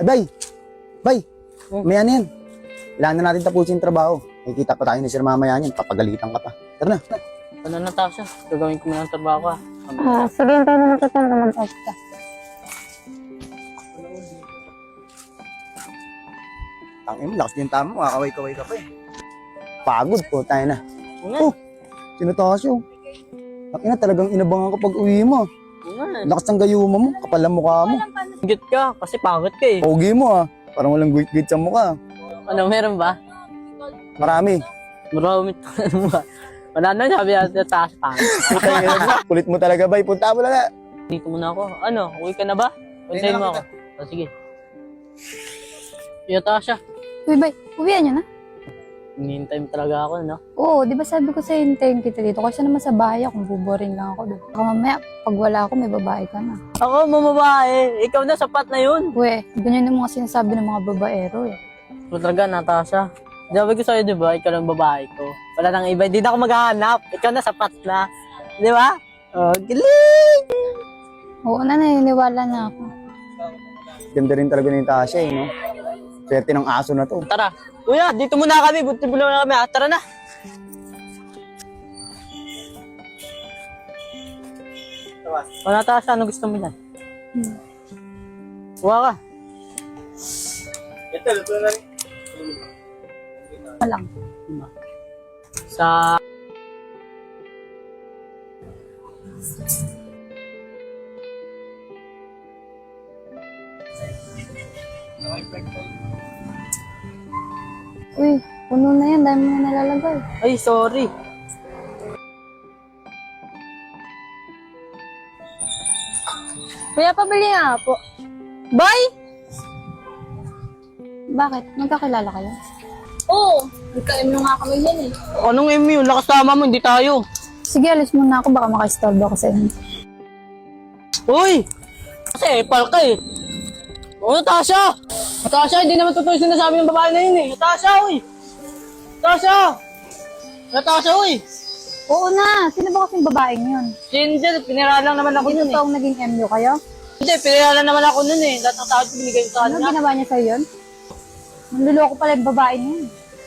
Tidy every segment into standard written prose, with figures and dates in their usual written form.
Ay, bay! Bay! Oh. May ano yan. Kailangan na natin tapusin yung trabaho. Nakikita pa tayo ni Sir mamaya niyan. Papagalitan ka pa. Tara na. Ano na, Tasha? Gagawin ko muna ang trabaho ka. Sabihin tayo naman kita naman extra. Tangin mo, lakas din tama. Makakaway-kaway ka pa eh. Pagod po, tayo na. Una. Oh, sino Tasyo? Takina, talagang inabangan ko pag uwi mo. Una. Lakas ng gayuma mo, kapal ang mukha mo. Git ka, kasi pangit ka eh. Pogi mo ah. Parang walang guit-guit sa mukha. Ano, meron ba? Marami. Marami ano ba? Wala na, sabi natin Tasha, pangit. Putang ina mo. Kulit mo talaga, bay. Punta mo na nga. Dito muna ako. Ano, uwi ka na ba? Puntayin mo ako. Oh, sige. Iyo, Tasha. Uy, bay, uwihan niyo na? Hinihintay mo talaga ako, no? Oo, di ba sabi ko sa'yo hintayin kita dito? Kasi naman sa bahay ako, buboring lang ako doon. Baka mamaya, pag wala ako, may babae ka na. Ako, mamabae. Ikaw na, sapat na yun. Uwe, ganyan yung mga sinasabi ng mga babaero eh. Ito talaga, Natasha. Sabi ko sa'yo, di ba? Ikaw lang babae ko. Wala nang iba. Hindi na ako maghahanap. Ikaw na, sapat na. Di ba? Oh, galing! Oo na, naniniwala na ako. Ganda rin talaga ni Tasha eh, no? Swerte ng aso na to. Tara. Kuya, dito muna kami. Buti muna kami. Tara na. O, Natasha, ano gusto mo yan? Kuha ka. Walang. Sa... Uy, puno na yan. Dami mo na nalalagay. Ay, sorry. Kuya, pabili nga po. Bye! Bakit? Magkakilala kayo? Oo, nagka-M nga kami yan eh. Anong MU? Lakas tama mo, hindi tayo. Sige, alis muna ako. Baka maka-istorbo ako sa inyo. Uy! Kasi epal ka eh. O, Natasha! Natasha, hindi naman totoo yung sinasabi ng babae na yun eh. Natasha, uy! Natasha! Natasha, uy! Oo na. Sino ba kasing babaeng yun? Si Angel, pinirahan lang naman ako Hindi nun eh. totoong naging MU kayo? Hindi, pinirahan lang naman ako nun eh. Lahat ng tao binigay ko sa Ano kanya. ginawa niya sa'yo yun? Manluloko pala yung babae niya.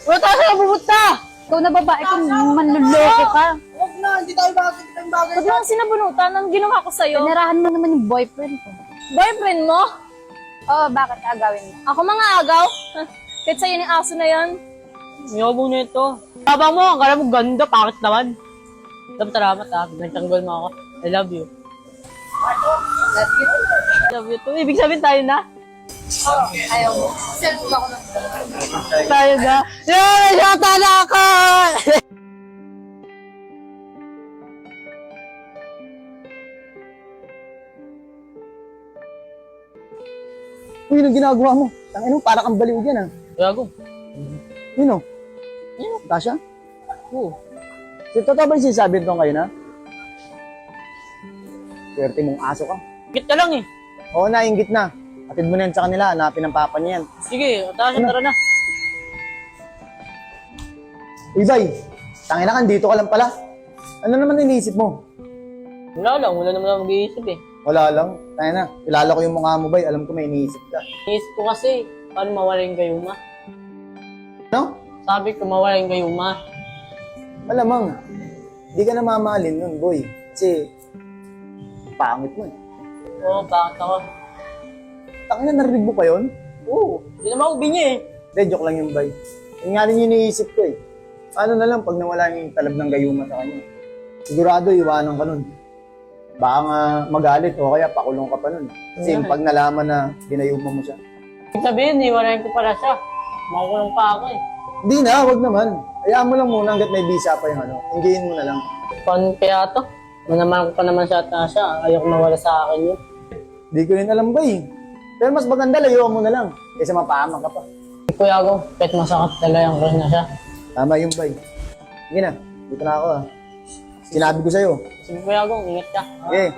O, Natasha, nabubuta! Ikaw na babae kung manluloko ka. Huwag na, hindi tayo bagay ng bagay. Ba't naman sinabunutan? Anong ginawa ko sa'yo? Pinarahan mo naman yung boyfriend ko. Boyfriend mo? Oo, bakit agawin mo? Ako mga agaw? Kahit sa'yo yung aso na yan. Ayaw mo nito. Tabang mo, akala mo ganda, pangit naman. Salamat ha, nagtanggol mo ako. I love you. Love you too. Ibig sabihin tayo na? Ayaw mo. Cellphone ako lang. Tayo na. Yan! Nasa na ako! Uy, anong ginagawa mo? Tangin mo, para kang baliw dyan ah. Gago. Yun o. Tasha? Oo. Totoo ba yung sinasabi ito kayo na? Swerte mong aso ka. Git ka lang eh. Oo na, inggit na. Atid mo na yan sa kanila, hanapin ng papa niya yan. Sige, Natasha, tara na. Uy, bay, tangin na ka, dito ka lang pala. Ano naman iniisip mo? Wala naman ako mag-iisip eh. Wala lang. Tangin na, kilala ko yung mukha mo, bay. Alam ko may iniisip ka. Iisip ko kasi, paano mawala yung gayuma? No? Sabi ko, mawala yung gayuma. Malamang, di ka na mamahalin nun, boy. Kasi, pangit mo eh. Oo, bakit ako? Tangin na, narinig mo pa yun? Oo, hindi naman ako bingi eh. Hindi, joke lang yun, bay. Yung nga rin yung iniisip ko eh. Ano na lang pag nawala yung talab ng gayuma sa kanya. Sigurado, iwanan ka nun. Baka nga magalit o kaya pakulong ka pa nun. Kasi pag nalaman na ginayuma mo siya. Ibig sabihin, iwalayin ko pala siya. Makukulong pa ako eh. Hindi na, wag naman. Hayaan mo lang muna hanggat may visa pa yung ano. Hinggiin mo na lang. Paano kaya to? Manaman ko pa naman siya at Tasha. Ayoko mawala sa akin yun. Di ko rin alam ba eh. Pero mas maganda, layuan mo na lang. Kaysa mapahamak ka pa. Kuya ko, kahit masakit talaga yung crush na siya. Tama yung bay. Sige na, dito na ako ah. Sinabi ko sa'yo. Sige kuya ko, ingat ka. Okay.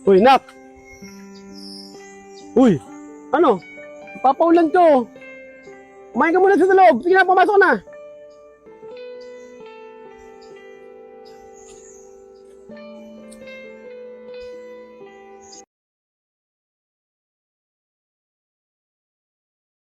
Uy, Nak! Uy! Ano? Papaulan to. Kumain ka muna sa loob. Sige na, pumasok na.